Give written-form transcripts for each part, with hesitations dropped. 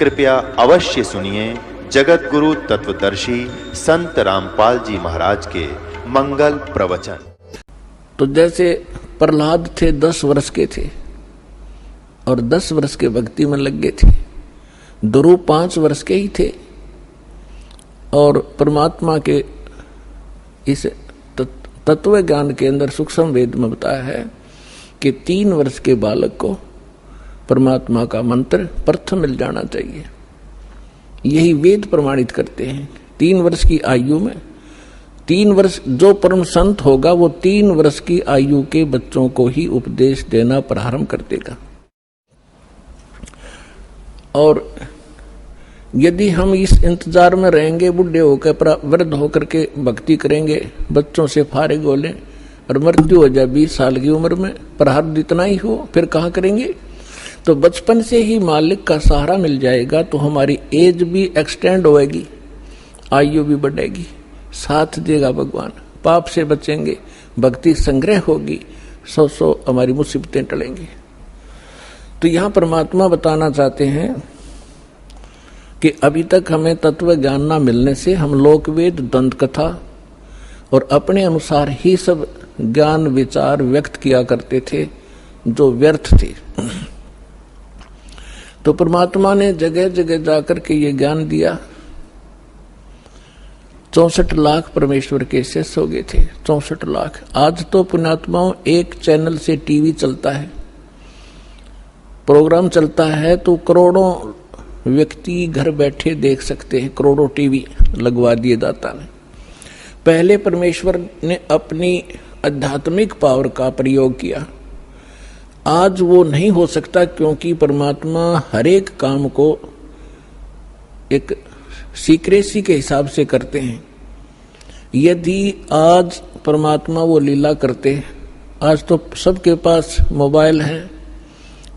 कृपया अवश्य सुनिए जगत गुरु तत्वदर्शी संत रामपाल जी महाराज के मंगल प्रवचन। तो जैसे प्रहलाद थे 10 वर्ष के थे और 10 वर्ष के भक्ति में लग गए थे। ध्रुव 5 वर्ष के ही थे और परमात्मा के इस तत्व ज्ञान के अंदर सूक्ष्म वेद में बताया है कि 3 वर्ष के बालक को परमात्मा का मंत्र प्रथम मिल जाना चाहिए। यही वेद प्रमाणित करते हैं। 3 वर्ष की आयु में 3 वर्ष जो परम संत होगा वो 3 वर्ष की आयु के बच्चों को ही उपदेश देना प्रारंभ कर देगा। और यदि हम इस इंतजार में रहेंगे, बुढ़े होकर वृद्ध होकर के भक्ति करेंगे, बच्चों से फारिग हो लें और मृत्यु हो जाए 20 साल की उम्र में, प्रारब्ध इतना ही हो, फिर कहाँ करेंगे? तो बचपन से ही मालिक का सहारा मिल जाएगा तो हमारी एज भी एक्सटेंड होएगी, आयु भी बढ़ेगी, साथ देगा भगवान, पाप से बचेंगे, भक्ति संग्रह होगी, 100 हमारी मुसीबतें टलेंगी। तो यहाँ परमात्मा बताना चाहते हैं कि अभी तक हमें तत्व ज्ञान ना मिलने से हम लोकवेद, दंत कथा और अपने अनुसार ही सब ज्ञान विचार व्यक्त किया करते थे जो व्यर्थ थे। तो परमात्मा ने जगह जगह जाकर के ये ज्ञान दिया। 64 लाख परमेश्वर के शिष्य हो गए थे, 64 लाख। आज तो पुण्यात्माओं एक चैनल से टीवी चलता है, प्रोग्राम चलता है तो करोड़ों व्यक्ति घर बैठे देख सकते हैं। करोड़ों टीवी लगवा दिए दाता ने। पहले परमेश्वर ने अपनी आध्यात्मिक पावर का प्रयोग किया, आज वो नहीं हो सकता क्योंकि परमात्मा हर एक काम को एक सीक्रेसी के हिसाब से करते हैं। यदि आज परमात्मा वो लीला करते, आज तो सबके पास मोबाइल है,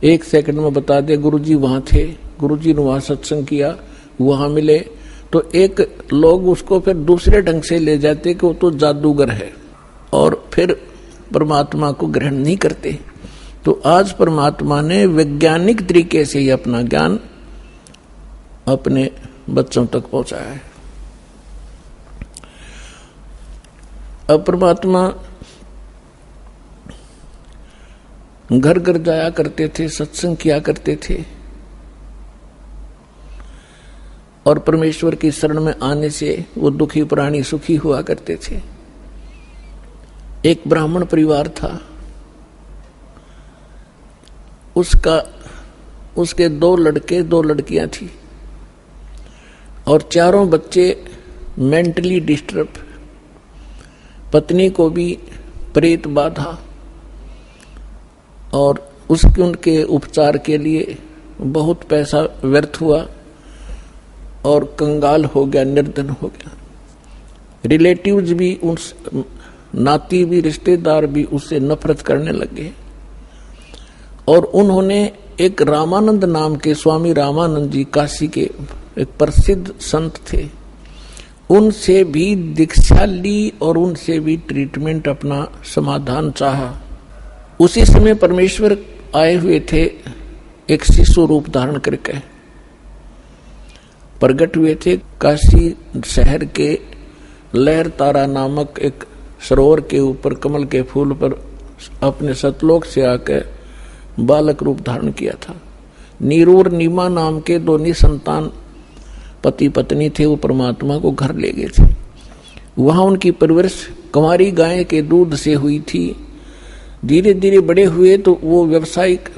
1 सेकंड में बता दे गुरुजी वहां थे, गुरुजी ने वहां सत्संग किया, वहां मिले, तो एक लोग उसको फिर दूसरे ढंग से ले जाते कि वो तो जादूगर है और फिर परमात्मा को ग्रहण नहीं करते। तो आज परमात्मा ने वैज्ञानिक तरीके से ही अपना ज्ञान अपने बच्चों तक पहुंचाया है। अब परमात्मा घर घर जाया करते थे, सत्संग किया करते थे और परमेश्वर की शरण में आने से वो दुखी प्राणी सुखी हुआ करते थे। एक ब्राह्मण परिवार था, उसके 2 लड़के 2 लड़कियां थी और चारों बच्चे मेंटली डिस्टर्ब, पत्नी को भी प्रेत बाधा और उनके उपचार के लिए बहुत पैसा व्यर्थ हुआ और कंगाल हो गया, निर्धन हो गया। रिलेटिव्स भी, नाती भी, रिश्तेदार भी उससे नफरत करने लगे और उन्होंने एक रामानंद नाम के स्वामी रामानंद जी, काशी के एक प्रसिद्ध संत थे, उनसे भी दीक्षा ली और उनसे भी ट्रीटमेंट, अपना समाधान चाहा। उसी समय परमेश्वर आए हुए थे, एक शिशु रूप धारण करके प्रकट हुए थे। काशी शहर के लहर तारा नामक एक सरोवर के ऊपर कमल के फूल पर अपने सतलोक से आकर बालक रूप धारण किया था। नीरू और नीमा नाम के 2 निसंतान पति पत्नी थे, वो परमात्मा को घर ले गए थे। वहां उनकी परवरिश कुंवारी गाय के दूध से हुई थी। धीरे धीरे बड़े हुए तो वो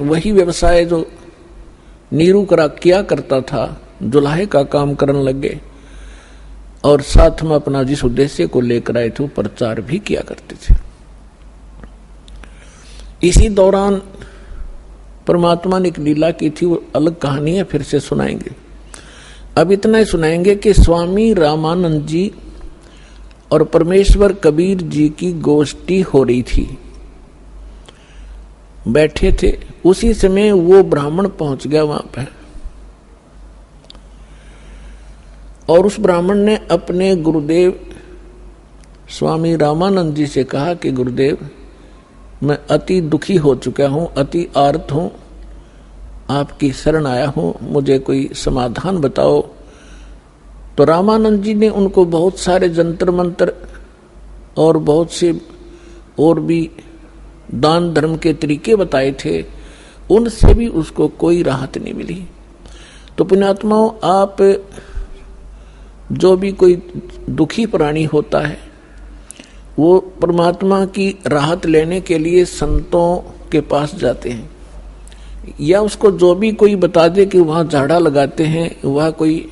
वही व्यवसाय जो नीरू किया करता था, जुलाहे का काम करने लगे और साथ में अपना जिस उद्देश्य को लेकर आए थे वो प्रचार भी किया करते थे। इसी दौरान परमात्मा ने एक लीला की थी, वो अलग कहानी है, फिर से सुनाएंगे। अब इतना ही सुनाएंगे कि स्वामी रामानंद जी और परमेश्वर कबीर जी की गोष्ठी हो रही थी, बैठे थे। उसी समय वो ब्राह्मण पहुंच गया वहां पे और उस ब्राह्मण ने अपने गुरुदेव स्वामी रामानंद जी से कहा कि गुरुदेव, मैं अति दुखी हो चुका हूं, अति आर्त हूं, आपकी शरण आया हूं, मुझे कोई समाधान बताओ। तो रामानंद जी ने उनको बहुत सारे जंतर मंत्र और बहुत से और भी दान धर्म के तरीके बताए थे, उनसे भी उसको कोई राहत नहीं मिली। तो पुण्यात्माओं, आप जो भी कोई दुखी प्राणी होता है वो परमात्मा की राहत लेने के लिए संतों के पास जाते हैं, या उसको जो भी कोई बता दे कि वहां झाड़ा लगाते हैं, वहां कोई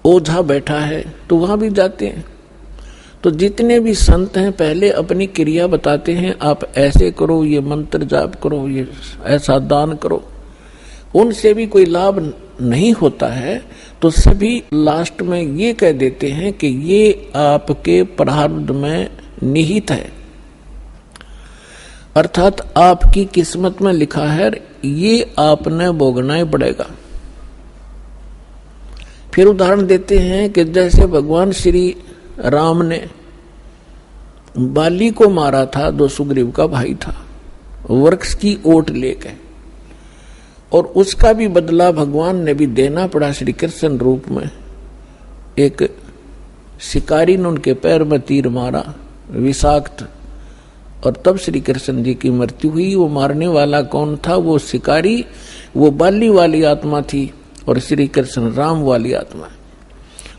ओझा बैठा है, तो वहां भी जाते हैं। तो जितने भी संत हैं पहले अपनी क्रिया बताते हैं, आप ऐसे करो, ये मंत्र जाप करो, ये ऐसा दान करो। उनसे भी कोई लाभ नहीं होता है तो सभी लास्ट में ये कह देते हैं कि ये आपके प्रारब्ध में निहित है, अर्थात आपकी किस्मत में लिखा है, ये आपने भोगना ही पड़ेगा। फिर उदाहरण देते हैं कि जैसे भगवान श्री राम ने बाली को मारा था, जो सुग्रीव का भाई था, वृक्ष की ओट लेकर, और उसका भी बदला भगवान ने भी देना पड़ा श्री कृष्ण रूप में। एक शिकारी ने उनके पैर में तीर मारा विषाक्त, और तब श्री कृष्ण जी की मृत्यु हुई। वो मारने वाला कौन था? वो शिकारी, वो बाली वाली आत्मा थी, और श्री कृष्ण राम वाली आत्मा।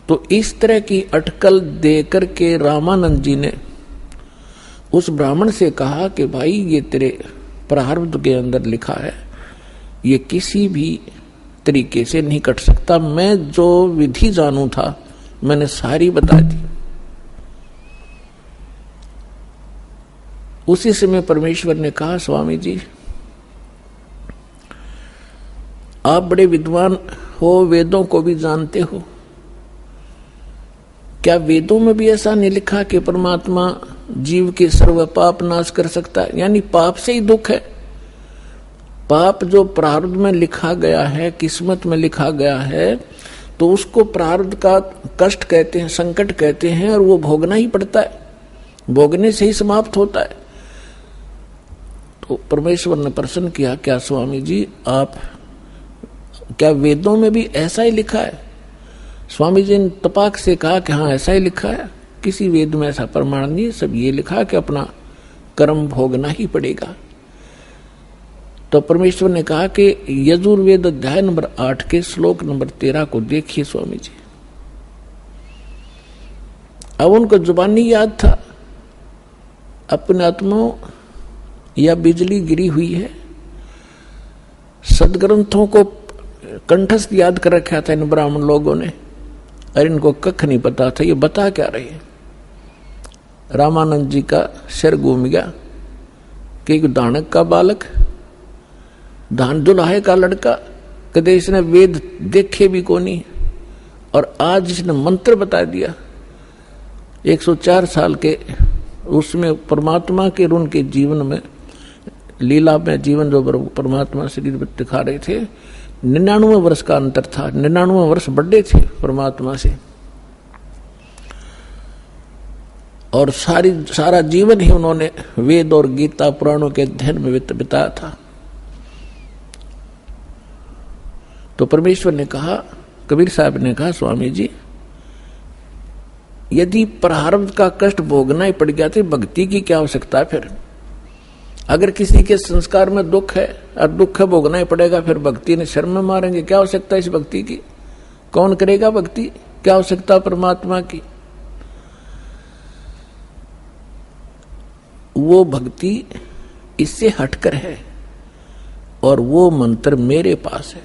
तो इस तरह की अटकल देकर के रामानंद जी ने उस ब्राह्मण से कहा कि भाई ये तेरे प्रारब्ध के अंदर लिखा है, ये किसी भी तरीके से नहीं कट सकता। मैं जो विधि जानू था मैंने सारी बता दी। उसी समय परमेश्वर ने कहा, स्वामी जी आप बड़े विद्वान हो, वेदों को भी जानते हो, क्या वेदों में भी ऐसा नहीं लिखा कि परमात्मा जीव के सर्व पाप नाश कर सकता है? यानी पाप से ही दुख है। पाप जो प्रारब्ध में लिखा गया है, किस्मत में लिखा गया है, तो उसको प्रारब्ध का कष्ट कहते हैं, संकट कहते हैं, और वो भोगना ही पड़ता है, भोगने से ही समाप्त होता है। तो परमेश्वर ने प्रश्न किया, क्या स्वामी जी आप, क्या वेदों में भी ऐसा ही लिखा है? स्वामी जी ने तपाक से कहा कि हाँ ऐसा ही लिखा है, किसी वेद में ऐसा प्रमाण नहीं है, सब ये लिखा कि अपना कर्म भोगना ही पड़ेगा। तो परमेश्वर ने कहा कि यजुर्वेद अध्याय नंबर 8 के श्लोक नंबर 13 को देखिए स्वामी जी। अब उनको जुबानी याद था, अपने आत्माओं या बिजली गिरी हुई है, सदग्रंथों को कंठस्थ याद कर रखा था इन ब्राह्मण लोगों ने, और इनको कख नहीं पता था ये बता क्या रहे हैं। रामानंद जी का सिर घूम गया कि एक दानक का बालक, धान दुलाहे का लड़का, कदे इसने वेद देखे भी को नहीं, और आज इसने मंत्र बता दिया। 104 साल के उसमें परमात्मा के उनके जीवन में, लीला में जीवन जो परमात्मा शरीर में दिखा रहे थे, 99 वर्ष का अंतर था, 99 वर्ष बड़े थे परमात्मा से, और सारा जीवन ही उन्होंने वेद और गीता पुराणों के अध्ययन में बिताया था। तो परमेश्वर ने कहा, कबीर साहब ने कहा, स्वामी जी यदि प्रारब्ध का कष्ट भोगना ही पड़ गया तो भक्ति की क्या आवश्यकता है? फिर अगर किसी के संस्कार में दुख है और दुख है भोगना ही पड़ेगा, फिर भक्ति ने शर्म में मारेंगे, क्या आवश्यकता इस भक्ति की? कौन करेगा भक्ति? क्या आवश्यकता परमात्मा की? वो भक्ति इससे हटकर है, और वो मंत्र मेरे पास है।